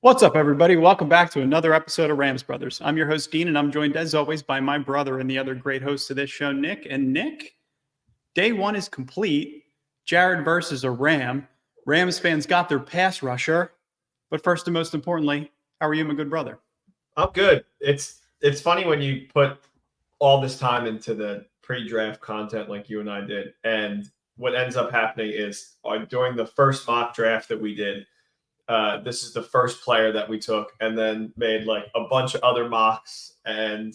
What's up, everybody? Welcome back to another episode of Rams Brothers. I'm your host, Dean, and I'm joined, as always, by my brother and the other great host of this show, Nick. And Nick, day one is complete. Jared versus a Ram. Rams fans got their pass rusher. But first and most importantly, how are you, my good brother? I'm good. It's funny when you put all this time into the pre-draft content like you and I did, and what ends up happening is during the first mock draft that we did, this is the first player that we took, and then made like a bunch of other mocks, and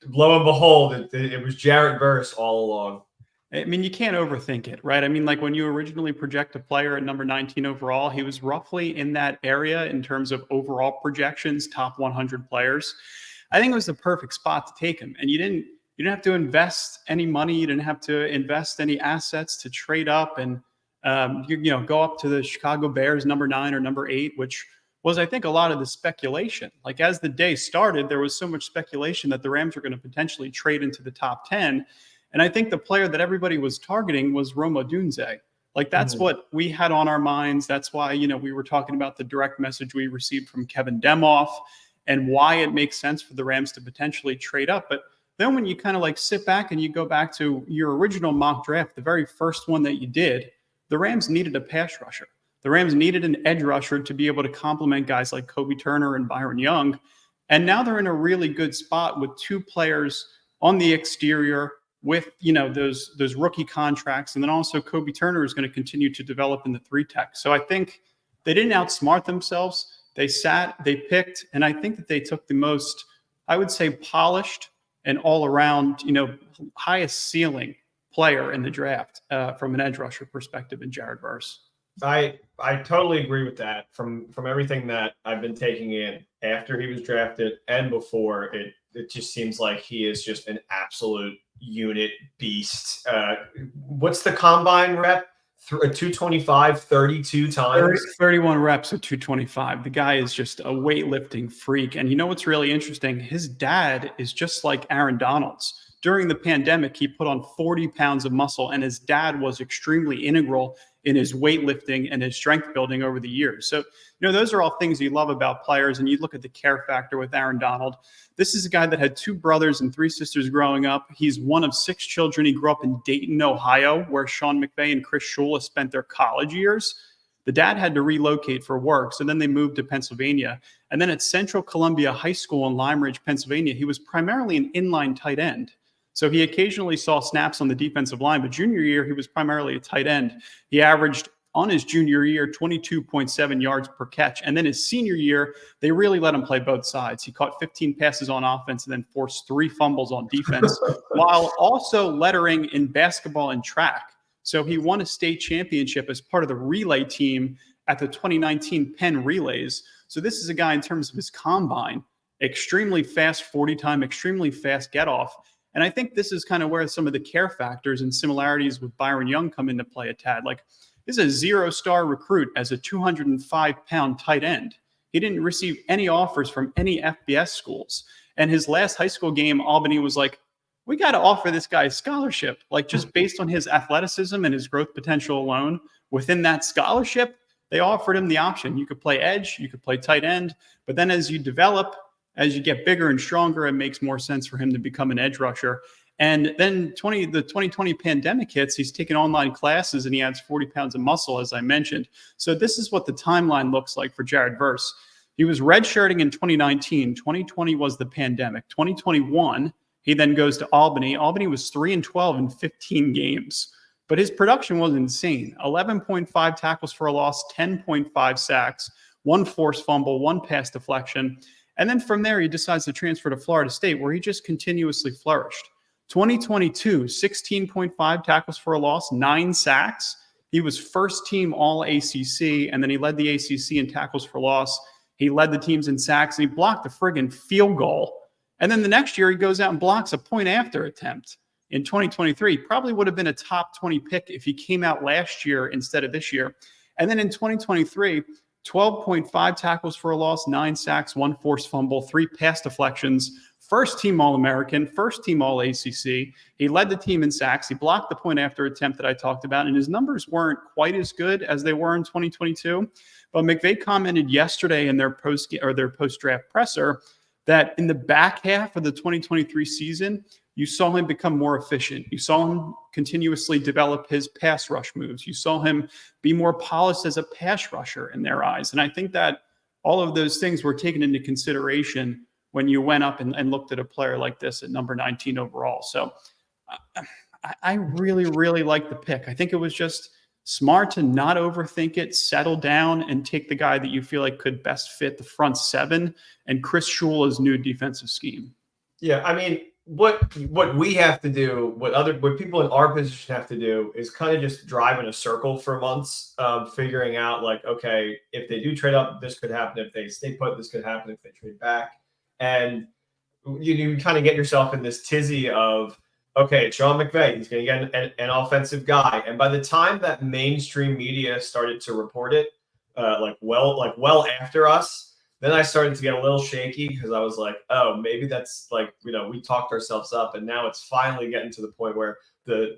lo and behold, it was Jared Verse all along. I mean, you can't overthink it, right? I mean, like when you originally project a player at number 19 overall, he was roughly in that area in terms of overall projections, top 100 players. I think it was the perfect spot to take him. And you didn't have to invest any money. You didn't have to invest any assets to trade up and go up to the Chicago Bears number 9 or number 8, which was, I think, a lot of the speculation. Like as the day started, there was so much speculation that the Rams were going to potentially trade into the top 10. And I think the player that everybody was targeting was Rome Odunze. Like that's what we had on our minds. That's why, we were talking about the direct message we received from Kevin Demoff and why it makes sense for the Rams to potentially trade up. But then when you kind of like sit back and you go back to your original mock draft, the very first one that you did, the Rams needed a pass rusher. The Rams needed an edge rusher to be able to complement guys like Kobe Turner and Byron Young. And now they're in a really good spot with two players on the exterior with, those rookie contracts. And then also Kobe Turner is going to continue to develop in the 3-tech. So I think they didn't outsmart themselves. They sat, they picked, and I think that they took the most, I would say, polished and all around, highest ceiling player in the draft from an edge rusher perspective in Jared Verse. I totally agree with that. From everything that I've been taking in after he was drafted and before, it just seems like he is just an absolute unit beast. What's the combine rep? 225 32 times. 31 reps at 225. The guy is just a weightlifting freak. And you know what's really interesting? His dad is just like Aaron Donald's. During the pandemic, he put on 40 pounds of muscle, and his dad was extremely integral in his weightlifting and his strength building over the years. So, those are all things you love about players. And you look at the care factor with Aaron Donald. This is a guy that had 2 brothers and 3 sisters growing up. He's one of 6 children. He grew up in Dayton, Ohio, where Sean McVay and Chris Shula spent their college years. The dad had to relocate for work, so then they moved to Pennsylvania. And then at Central Columbia High School in Lime Ridge, Pennsylvania, he was primarily an inline tight end. So he occasionally saw snaps on the defensive line, but junior year, he was primarily a tight end. He averaged on his junior year 22.7 yards per catch. And then his senior year, they really let him play both sides. He caught 15 passes on offense and then forced 3 fumbles on defense, while also lettering in basketball and track. So he won a state championship as part of the relay team at the 2019 Penn Relays. So this is a guy in terms of his combine, extremely fast 40 time, extremely fast get off. And I think this is kind of where some of the care factors and similarities with Byron Young come into play a tad. Like, this is a 0-star recruit as a 205-pound tight end. He didn't receive any offers from any FBS schools. And his last high school game, Albany was like, we got to offer this guy a scholarship. Like, just based on his athleticism and his growth potential alone, within that scholarship, they offered him the option. You could play edge, you could play tight end. But then as you develop, as you get bigger and stronger, it makes more sense for him to become an edge rusher. And then the 2020 pandemic hits, he's taking online classes and he adds 40 pounds of muscle, as I mentioned. So this is what the timeline looks like for Jared Verse. He was redshirting in 2019. 2020 was the pandemic. 2021, he then goes to Albany. Albany was 3-12 in 15 games. But his production was insane. 11.5 tackles for a loss, 10.5 sacks, 1 forced fumble, 1 pass deflection. And then from there, he decides to transfer to Florida State, where he just continuously flourished. 2022, 16.5 tackles for a loss, 9 sacks. He was first team all ACC, and then he led the ACC in tackles for loss. He led the teams in sacks, and he blocked the friggin' field goal. And then the next year, he goes out and blocks a point after attempt. In 2023, probably would have been a top 20 pick if he came out last year instead of this year. And then in 2023, 12.5 tackles for a loss, 9 sacks, 1 forced fumble, 3 pass deflections, first team All-American, first team All-ACC. He led the team in sacks. He blocked the point after attempt that I talked about, and his numbers weren't quite as good as they were in 2022. But McVay commented yesterday in their post-draft presser that in the back half of the 2023 season, you saw him become more efficient. You saw him continuously develop his pass rush moves. You saw him be more polished as a pass rusher in their eyes. And I think that all of those things were taken into consideration when you went up and looked at a player like this at number 19 overall. So I really, really like the pick. I think it was just smart to not overthink it, settle down, and take the guy that you feel like could best fit the front seven and Chris Shula's new defensive scheme. Yeah, I mean, what we have to do, what people in our position have to do, is kind of just drive in a circle for months, figuring out like, okay, if they do trade up, this could happen. If they stay put, this could happen. If they trade back, and you kind of get yourself in this tizzy of, okay, it's Sean McVay, he's going to get an offensive guy, and by the time that mainstream media started to report it, well after us. Then I started to get a little shaky because I was like, oh, maybe that's like, we talked ourselves up, and now it's finally getting to the point where the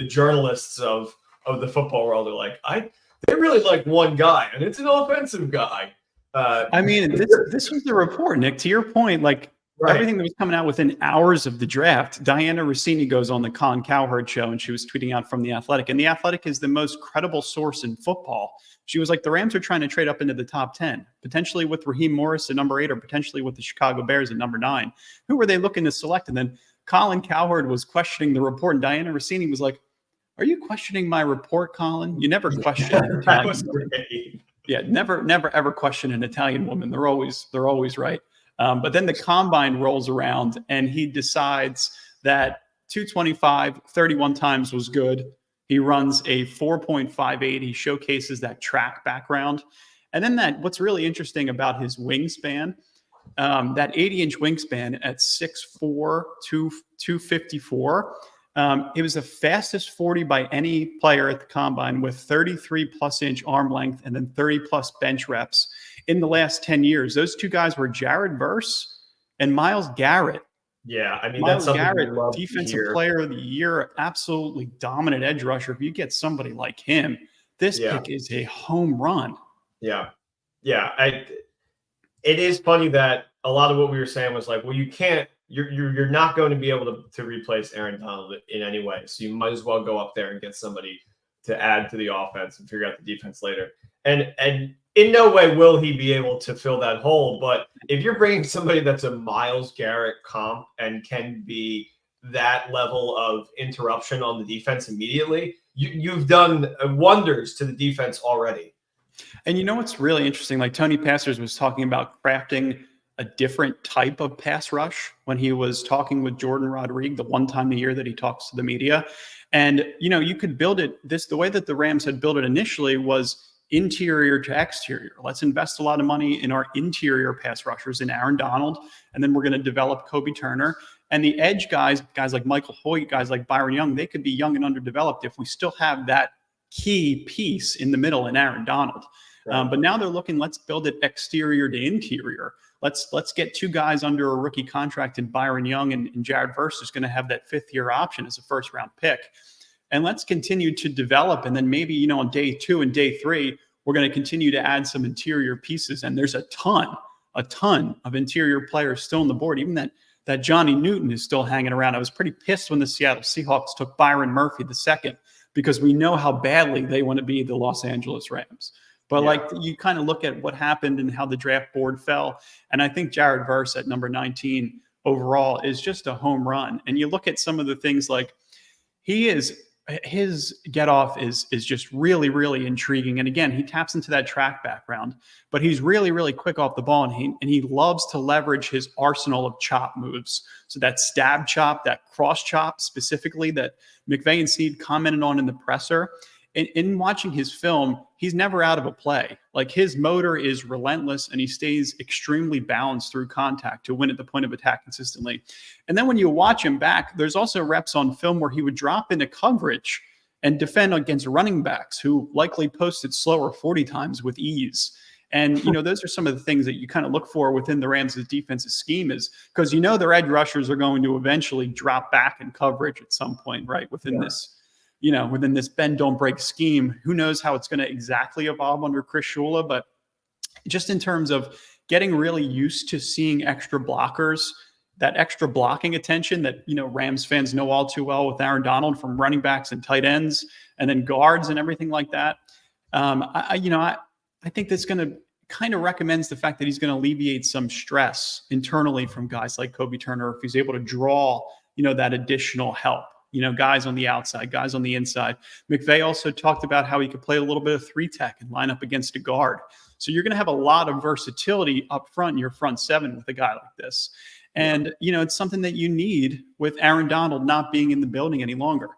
journalists of the football world are like, they really like one guy, and it's an offensive guy. I mean, this was the report, Nick. To your point, like everything that was coming out within hours of the draft, Diana Rossini goes on the Colin Cowherd show, and she was tweeting out from The Athletic. And The Athletic is the most credible source in football. She was like, the Rams are trying to trade up into the top 10, potentially with Raheem Morris at number 8 or potentially with the Chicago Bears at number 9. Who were they looking to select? And then Colin Cowherd was questioning the report, and Diana Rossini was like, are you questioning my report, Colin? You never question an Italian woman. Yeah, never, ever question an Italian woman. They're always right. But then the combine rolls around, and he decides that 225, 31 times was good. He runs a 4.58. He showcases that track background. And then what's really interesting about his wingspan, that 80-inch wingspan at 6'4", 254, it was the fastest 40 by any player at the combine with 33-plus inch arm length and then 30-plus bench reps in the last 10 years. Those two guys were Jared Verse and Myles Garrett. Yeah, I mean, Myles that's Garrett, defensive player of the year, absolutely dominant edge rusher. If you get somebody like him, this pick is a home run. Yeah. It is funny that a lot of what we were saying was like, well, you're not going to be able to replace Aaron Donald in any way. So you might as well go up there and get somebody to add to the offense and figure out the defense later. And in no way will he be able to fill that hole. But if you're bringing somebody that's a Myles Garrett comp and can be that level of interruption on the defense immediately, you've done wonders to the defense already. And you know what's really interesting? Like Tony Pastors was talking about crafting a different type of pass rush when he was talking with Jordan Rodriguez the one time a year that he talks to the media. And, you could build it the way that the Rams had built it initially was interior to exterior. Let's invest a lot of money in our interior pass rushers in Aaron Donald, and then we're going to develop Kobe Turner. And the edge guys like Michael Hoyt, guys like Byron Young, they could be young and underdeveloped if we still have that key piece in the middle in Aaron Donald. Right. But now they're looking, let's build it exterior to interior. Let's get two guys under a rookie contract in Byron Young and Jared Verse, who's going to have that 5th-year option as a first-round pick. And let's continue to develop. And then maybe, on day 2 and day 3, we're going to continue to add some interior pieces. And there's a ton of interior players still on the board. Even that Johnny Newton is still hanging around. I was pretty pissed when the Seattle Seahawks took Byron Murphy II because we know how badly they want to be the Los Angeles Rams. But you kind of look at what happened and how the draft board fell. And I think Jared Verse at number 19 overall is just a home run. And you look at some of the things like his get off is just really, really intriguing. And again, he taps into that track background, but he's really, really quick off the ball. And he loves to leverage his arsenal of chop moves. So that stab chop, that cross chop specifically that McVay and Seed commented on in the presser. In watching his film, he's never out of a play. Like his motor is relentless and he stays extremely balanced through contact to win at the point of attack consistently. And then when you watch him back, there's also reps on film where he would drop into coverage and defend against running backs who likely posted slower 40 times with ease. And, those are some of the things that you kind of look for within the Rams' defensive scheme is because, their edge rushers are going to eventually drop back in coverage at some point, right, within this within this bend don't break scheme. Who knows how it's going to exactly evolve under Chris Shula, but just in terms of getting really used to seeing extra blockers, that extra blocking attention that, Rams fans know all too well with Aaron Donald, from running backs and tight ends and then guards and everything like that. I think that's going to kind of recommends the fact that he's going to alleviate some stress internally from guys like Kobe Turner if he's able to draw, that additional help. Guys on the outside, guys on the inside. McVay also talked about how he could play a little bit of 3-tech and line up against a guard. So you're going to have a lot of versatility up front in your front seven with a guy like this. And, it's something that you need with Aaron Donald not being in the building any longer.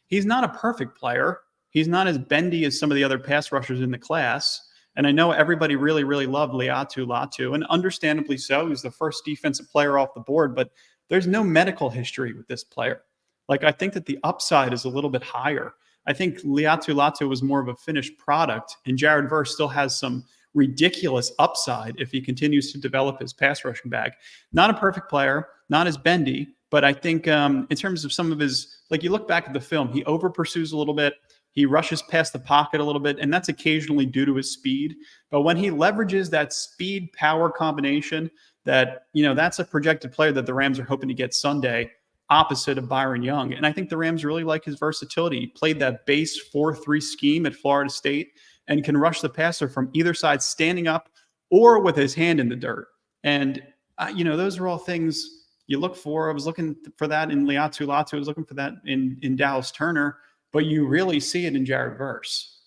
He's not a perfect player. He's not as bendy as some of the other pass rushers in the class. And I know everybody really, really loved Latu, and understandably so. He's the first defensive player off the board, but there's no medical history with this player. Like, I think that the upside is a little bit higher. I think Latu was more of a finished product, and Jared Verse still has some ridiculous upside if he continues to develop his pass rushing bag. Not a perfect player, not as bendy, but I think in terms of some of his, like, you look back at the film, he over pursues a little bit. He rushes past the pocket a little bit, and that's occasionally due to his speed. But when he leverages that speed power combination, that's a projected player that the Rams are hoping to get Sunday, opposite of Byron Young. And I think the Rams really like his versatility. He played that base 4-3 scheme at Florida State and can rush the passer from either side, standing up or with his hand in the dirt. And, those are all things you look for. I was looking for that in Latu. I was looking for that in Dallas Turner, but you really see it in Jared Verse.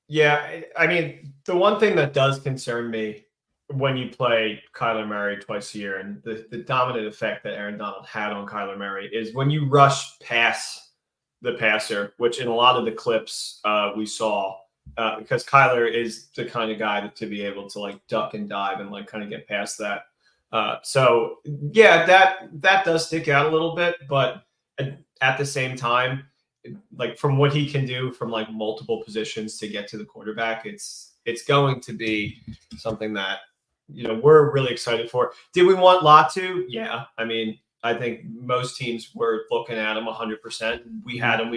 Yeah, I mean, the one thing that does concern me when you play Kyler Murray twice a year, and the dominant effect that Aaron Donald had on Kyler Murray, is when you rush past the passer, which in a lot of the clips we saw, because Kyler is the kind of guy to be able to like duck and dive and like kind of get past that. So yeah, that does stick out a little bit, but at the same time, like from what he can do from like multiple positions to get to the quarterback, it's going to be something that we're really excited for. Did we want Latu? Yeah, I mean, I think most teams were looking at him 100%. We had him.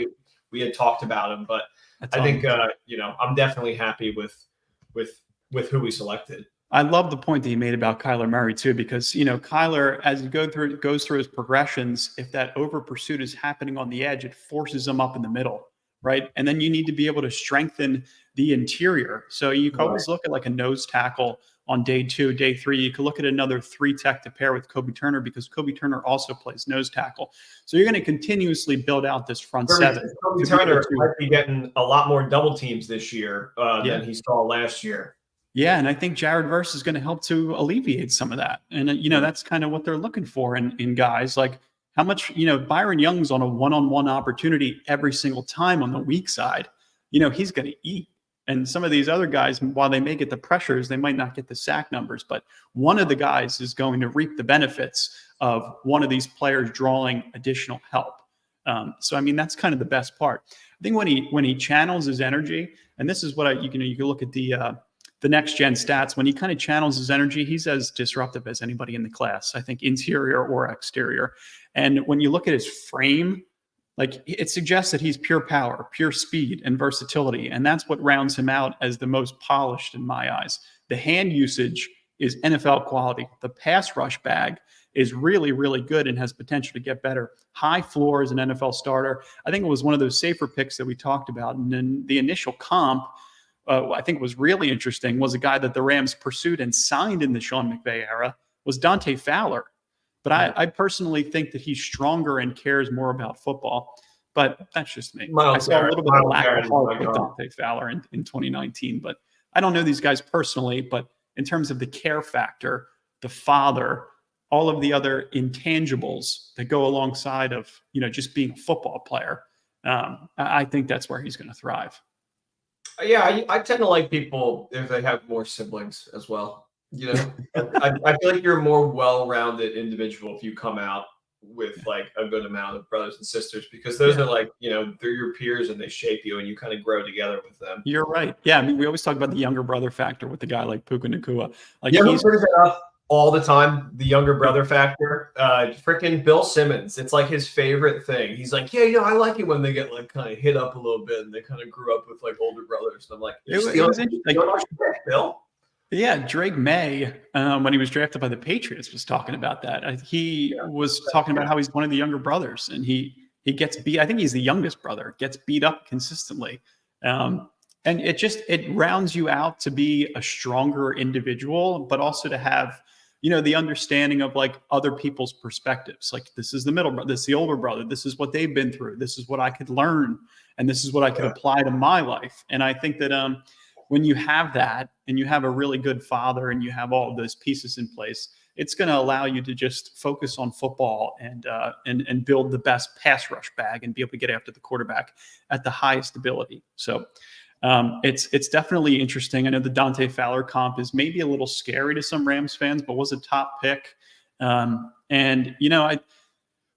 We had talked about him, but I think I'm definitely happy with who we selected. I love the point that you made about Kyler Murray too, because Kyler, as he goes through his progressions, if that over pursuit is happening on the edge, it forces him up in the middle, right? And then you need to be able to strengthen the interior. So you can always look at like a nose tackle on day 2, day 3. You could look at another 3-tech to pair with Kobe Turner, because Kobe Turner also plays nose tackle. So you're going to continuously build out this front seven. Kobe Turner might be getting a lot more double teams this year than he saw last year. Yeah, and I think Jared Verse is going to help to alleviate some of that. And, that's kind of what they're looking for in guys. Like, how much, Byron Young's on a one-on-one opportunity every single time on the weak side. He's going to eat. And some of these other guys, while they may get the pressures, they might not get the sack numbers. But one of the guys is going to reap the benefits of one of these players drawing additional help. So, I mean, that's kind of the best part. I think when he channels his energy, and this is what you can look at the next gen stats, when he kind of channels his energy, he's as disruptive as anybody in the class, I think, interior or exterior. And when you look at his frame, like, it suggests that he's pure power, pure speed, and versatility. And that's what rounds him out as the most polished in my eyes. The hand usage is NFL quality. The pass rush bag is really, really good and has potential to get better. High floor as an NFL starter. I think it was one of those safer picks that we talked about. And then the initial comp, I think was really interesting, was a guy that the Rams pursued and signed in the Sean McVay era, was Dante Fowler. But I personally think that he's stronger and cares more about football. But that's just me. I saw a little bit of lack of heart with Dante Fowler in 2019. But I don't know these guys personally. But in terms of the care factor, the father, all of the other intangibles that go alongside of just being a football player, I think that's where he's going to thrive. Yeah, I tend to like people if they have more siblings as well. I feel like you're a more well-rounded individual if you come out with like a good amount of brothers and sisters, because those are like, they're your peers and they shape you and you kind of grow together with them. You're right. Yeah, I mean, we always talk about the younger brother factor with a guy like Puka Nacua. Like, who brings it up all the time, the younger brother factor. Freaking Bill Simmons. It's like his favorite thing. He's like, yeah, I like it when they get like kind of hit up a little bit and they kind of grew up with like older brothers. And I'm like, it was interesting. Bill. Yeah, Drake May, when he was drafted by the Patriots, was talking about that. He was talking about how he's one of the younger brothers, and he gets beat. I think he's the youngest brother. Gets beat up consistently, and it rounds you out to be a stronger individual, but also to have the understanding of like other people's perspectives. Like, this is the middle brother, this is the older brother. This is what they've been through. This is what I could learn, and this is what I could apply to my life. And I think that when you have that and you have a really good father and you have all of those pieces in place, it's going to allow you to just focus on football and build the best pass rush bag and be able to get after the quarterback at the highest ability. So it's definitely interesting. I know the Dante Fowler comp is maybe a little scary to some Rams fans, but was a top pick.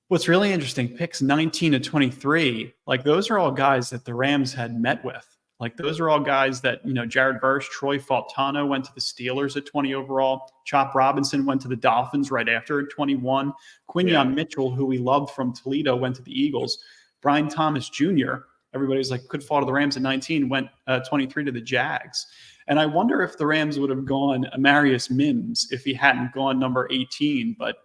What's really interesting, picks 19 to 23, like those are all guys that the Rams had met with. Like, those are all guys that, Jared Verse, Troy Fautano went to the Steelers at 20 overall. Chop Robinson went to the Dolphins right after at 21. Quinyon Mitchell, who we loved from Toledo, went to the Eagles. Brian Thomas Jr., everybody's like, could fall to the Rams at 19, went 23 to the Jags. And I wonder if the Rams would have gone Amarius Mims if he hadn't gone number 18. But,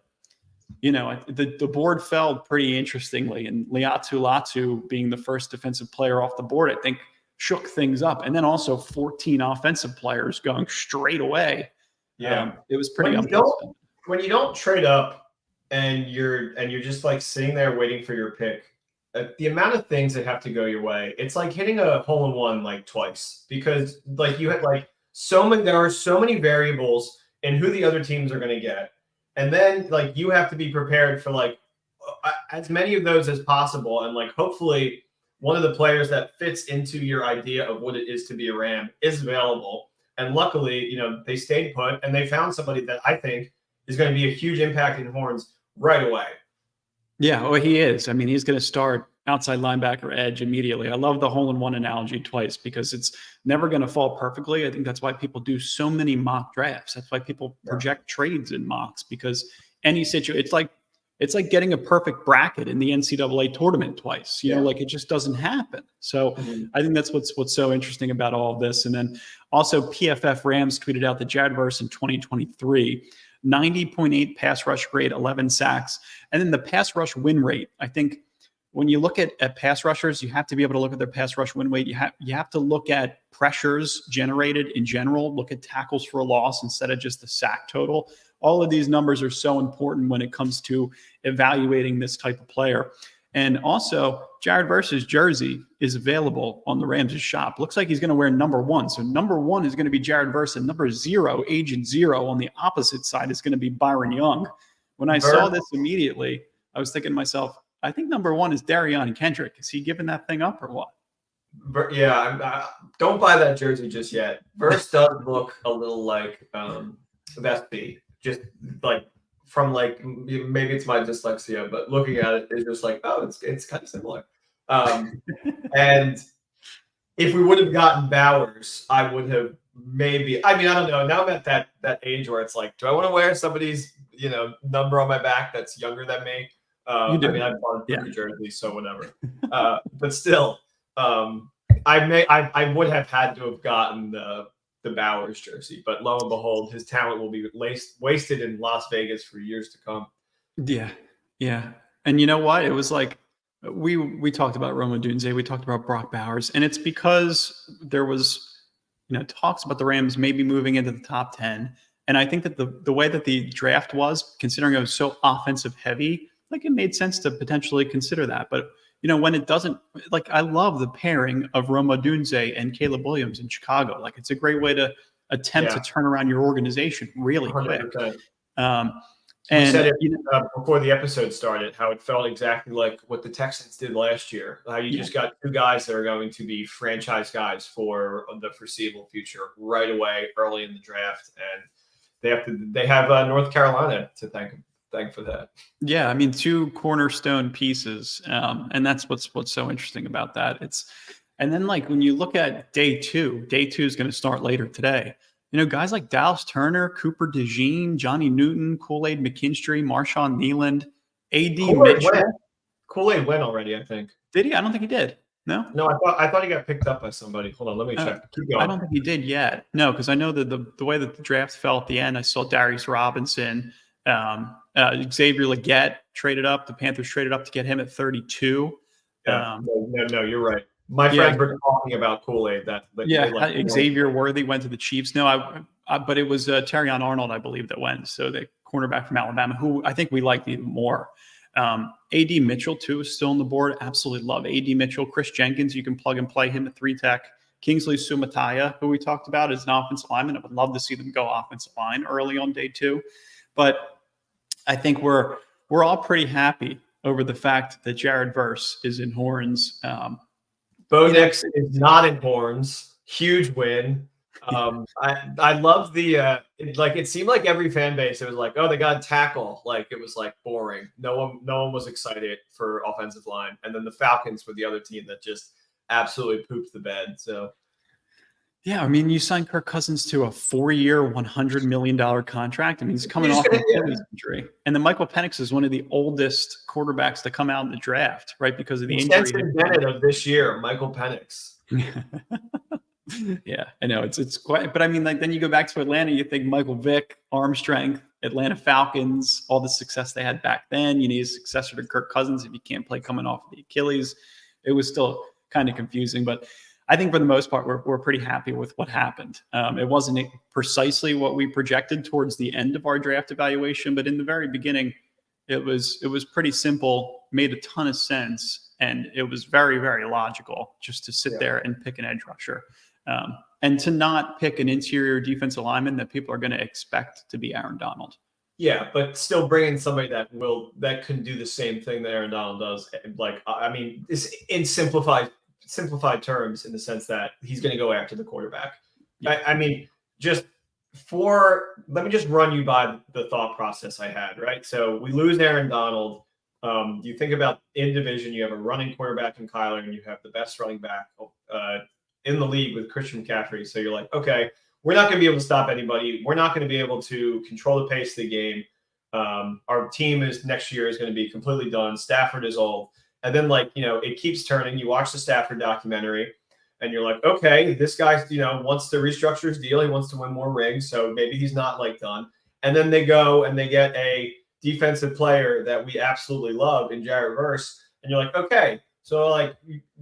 the board fell pretty interestingly. And Liatu Latu being the first defensive player off the board, I think, shook things up. And then also 14 offensive players going straight away. Yeah. It was pretty unprecedented. When you don't trade up and you're just like sitting there waiting for your pick, the amount of things that have to go your way, it's like hitting a hole in one like twice, because like you had like there are so many variables in who the other teams are going to get. And then like you have to be prepared for like as many of those as possible. And like, hopefully one of the players that fits into your idea of what it is to be a Ram is available. And luckily, they stayed put and they found somebody that I think is going to be a huge impact in Horns right away. Yeah, well, he is. I mean, he's going to start outside linebacker edge immediately. I love the hole-in-one analogy twice because it's never going to fall perfectly. I think that's why people do so many mock drafts. That's why people project trades in mocks, because any situation, it's like getting a perfect bracket in the NCAA tournament twice. Like, it just doesn't happen. So I think that's what's so interesting about all of this. And then also PFF Rams tweeted out that Jared Verse in 2023, 90.8 pass rush grade, 11 sacks. And then the pass rush win rate. I think when you look at pass rushers, you have to be able to look at their pass rush win rate. You have to look at pressures generated in general, look at tackles for a loss instead of just the sack total. All of these numbers are so important when it comes to evaluating this type of player. And also, Jared Verse's jersey is available on the Rams' shop. Looks like he's going to wear number 1. So number 1 is going to be Jared Verse, and number 0, Agent 0, on the opposite side is going to be Byron Young. When I saw this immediately, I was thinking to myself, I think number 1 is Darion Kendrick. Is he giving that thing up or what? Yeah, don't buy that jersey just yet. Verse does look a little like Vespi, just like from like maybe it's my dyslexia, but looking at it, it's just like, oh, it's kind of similar. And if we would have gotten Bowers, I would have maybe. I mean, I don't know. Now I'm at that age where it's like, do I want to wear somebody's number on my back that's younger than me? I mean, I've bought a jersey, so whatever. But still, I would have had to have gotten the Bowers jersey, but lo and behold, his talent will be wasted in Las Vegas for years to come. Yeah. And you know what? It was like we talked about Rome Odunze, we talked about Brock Bowers, and it's because there was talks about the Rams maybe moving into the top 10. And I think that the way that the draft was, considering it was so offensive heavy, like it made sense to potentially consider that. But when it doesn't, like, I love the pairing of Rome Odunze and Caleb Williams in Chicago. Like, it's a great way to attempt to turn around your organization really 100%. Quick. And we said it before the episode started, how it felt exactly like what the Texans did last year. How you just got 2 guys that are going to be franchise guys for the foreseeable future right away, early in the draft, and they have North Carolina to thank for that. Yeah, I mean, 2 cornerstone pieces, and that's what's so interesting about that. And then like when you look at day two is going to start later today. Guys like Dallas Turner, Cooper DeJean, Johnny Newton, Kool-Aid McKinstry, Marshawn Kneeland, A.D. Kool-Aid went. Mitchell. Kool-Aid went already, I think. Did he? I don't think he did. No? No, I thought he got picked up by somebody. Hold on, let me check. Keep I going. don't think he did yet. No, because I know that the way that the draft fell at the end, I saw Darius Robinson, Xavier Legette traded up. The Panthers traded up to get him at 32. Yeah, no, you're right. My friends were talking about Kool-Aid. Xavier Worthy went to the Chiefs. No, but it was Terrion Arnold, I believe, that went. So the cornerback from Alabama, who I think we liked even more. A.D. Mitchell, too, is still on the board. Absolutely love A.D. Mitchell. Chris Jenkins, you can plug and play him at 3-tech. Kingsley Sumataya, who we talked about, is an offensive lineman. I would love to see them go offensive line early on day 2. But I think we're all pretty happy over the fact that Jared Verse is in Horns. Bo Nix is not in Horns. Huge win. I love the it seemed like every fan base, it was like, oh, they got a tackle. Like, it was like boring. No one was excited for offensive line. And then the Falcons were the other team that just absolutely pooped the bed. So yeah, I mean, you signed Kirk Cousins to a 4-year, $100 million contract. I mean, he's coming off an Achilles injury. And then Michael Penix is one of the oldest quarterbacks to come out in the draft, right? Because of the injury. Stetson Bennett of this year, Michael Penix. Yeah, I know it's quite, but I mean, like, then you go back to Atlanta, you think Michael Vick, arm strength, Atlanta Falcons, all the success they had back then. You need a successor to Kirk Cousins if you can't play coming off of the Achilles. It was still kind of confusing, but I think for the most part, we're pretty happy with what happened. It wasn't precisely what we projected towards the end of our draft evaluation, but in the very beginning, it was pretty simple, made a ton of sense, and it was very, very logical just to sit there and pick an edge rusher. And to not pick an interior defensive lineman that people are going to expect to be Aaron Donald. Yeah, but still bringing somebody that can do the same thing that Aaron Donald does. Like, I mean, it's in simplified terms, in the sense that he's going to go after the quarterback. Yeah. I mean, let me just run you by the thought process I had, right? So we lose Aaron Donald. You think about in division, you have a running quarterback in Kyler, and you have the best running back in the league with Christian McCaffrey. So you're like, okay, we're not going to be able to stop anybody. We're not going to be able to control the pace of the game. Our team next year is going to be completely done. Stafford is old. And then, it keeps turning. You watch the Stafford documentary, and you're like, okay, this guy, wants to restructure his deal. He wants to win more rings, so maybe he's not done. And then they go and they get a defensive player that we absolutely love in Jared Verse, and you're like, okay, so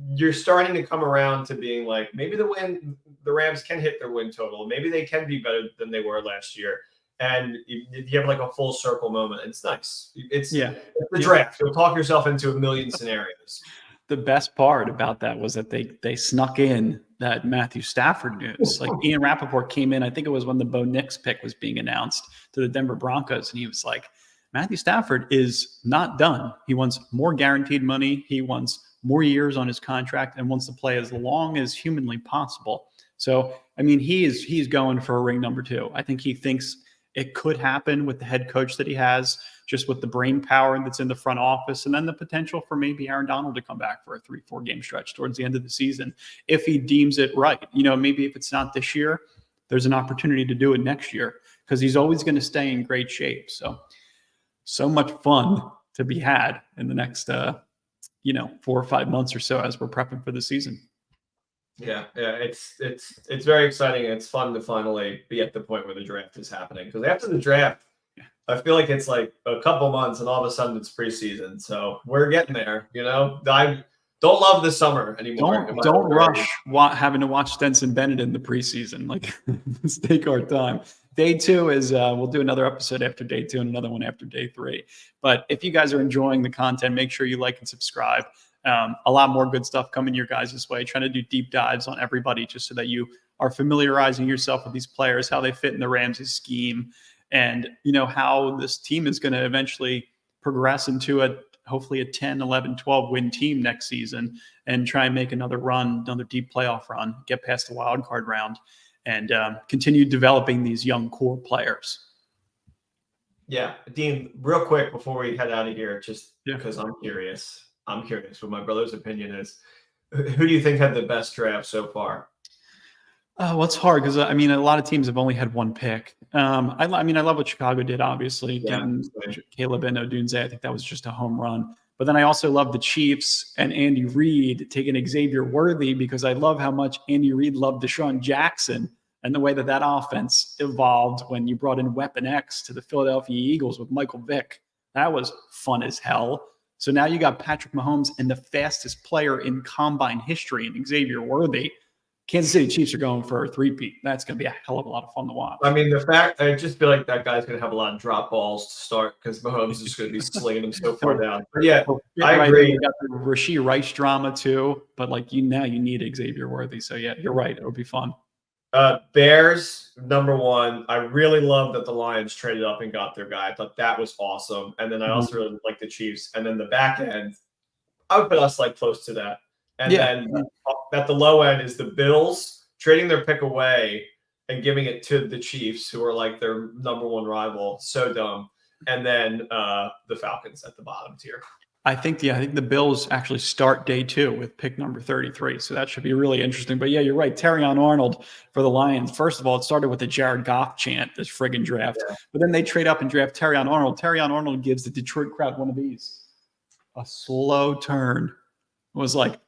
you're starting to come around to being like, maybe the Rams can hit their win total. Maybe they can be better than they were last year. And you have a full circle moment. It's nice. It's the draft. You'll talk yourself into a million scenarios. The best part about that was that they snuck in that Matthew Stafford news. Like, Ian Rappaport came in, I think it was when the Bo Nix pick was being announced, to the Denver Broncos, and he was like, Matthew Stafford is not done. He wants more guaranteed money. He wants more years on his contract and wants to play as long as humanly possible. So, I mean, he's going for a ring number 2. I think he thinks it could happen with the head coach that he has, just with the brain power that's in the front office, and then the potential for maybe Aaron Donald to come back for a 3-4 game stretch towards the end of the season if he deems it right. Maybe if it's not this year, there's an opportunity to do it next year, because he's always going to stay in great shape. So much fun to be had in the next 4 or 5 months or so as we're prepping for the season. Yeah, it's very exciting, and it's fun to finally be at the point where the draft is happening. Because after the draft, I feel like it's like a couple months, and all of a sudden it's preseason. So we're getting there. I don't love the summer anymore. Don't rush having to watch Stetson Bennett in the preseason. Let's take our time. Day 2 is we'll do another episode after day 2 and another one after day 3. But if you guys are enjoying the content, make sure you like and subscribe. A lot more good stuff coming your guys' way. Trying to do deep dives on everybody, just so that you are familiarizing yourself with these players, how they fit in the Rams' scheme, and how this team is going to eventually progress into hopefully a 10, 11, 12 win team next season, and try and make another deep playoff run, get past the wild card round, and continue developing these young core players. Yeah, Dean, real quick before we head out of here, just because I'm curious what my brother's opinion is. Who do you think had the best draft so far? Oh, well, it's hard because I mean, a lot of teams have only had one pick. I mean, I love what Chicago did, obviously, Yeah. getting Caleb and Odunze. I think that was just a home run. But then I also love the Chiefs and Andy Reid taking Xavier Worthy because I love how much Andy Reid loved Deshaun Jackson and the way that that offense evolved when you brought in Weapon X to the Philadelphia Eagles with Michael Vick. That was fun as hell. So now you got Patrick Mahomes and the fastest player in combine history in Xavier Worthy. Kansas City Chiefs are going for a three-peat. That's going to be a hell of a lot of fun to watch. I mean, the fact I just feel like that guy's going to have a lot of drop balls to start because Mahomes is just going to be slinging them so far down. But yeah, I agree. You got the Rashee Rice drama too, but like now you need Xavier Worthy. So yeah, you're right. It would be fun. Bears #1. I really love that the Lions traded up and got their guy. I thought that was awesome. And then I also really like the Chiefs. And then the back end, I would put us like close to that. And then at the low end is the Bills trading their pick away and giving it to the Chiefs, who are like their #1 rival. So dumb. And then the Falcons at the bottom tier. I think the Bills actually start day 2 with pick number 33. So that should be really interesting. But yeah, you're right. Terrion Arnold for the Lions. First of all, it started with the Jared Goff chant, this friggin' draft. Yeah. But then they trade up and draft Terrion Arnold. Terrion Arnold gives the Detroit crowd one of these. A slow turn. It was like,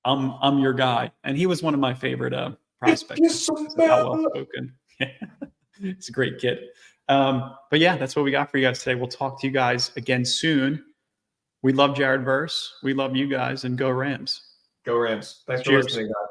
I'm your guy. And he was one of my favorite prospects. How well spoken. It's a great kid. But yeah, that's what we got for you guys today. We'll talk to you guys again soon. We love Jared Verse. We love you guys, and go Rams. Go Rams. Thanks for listening, guys.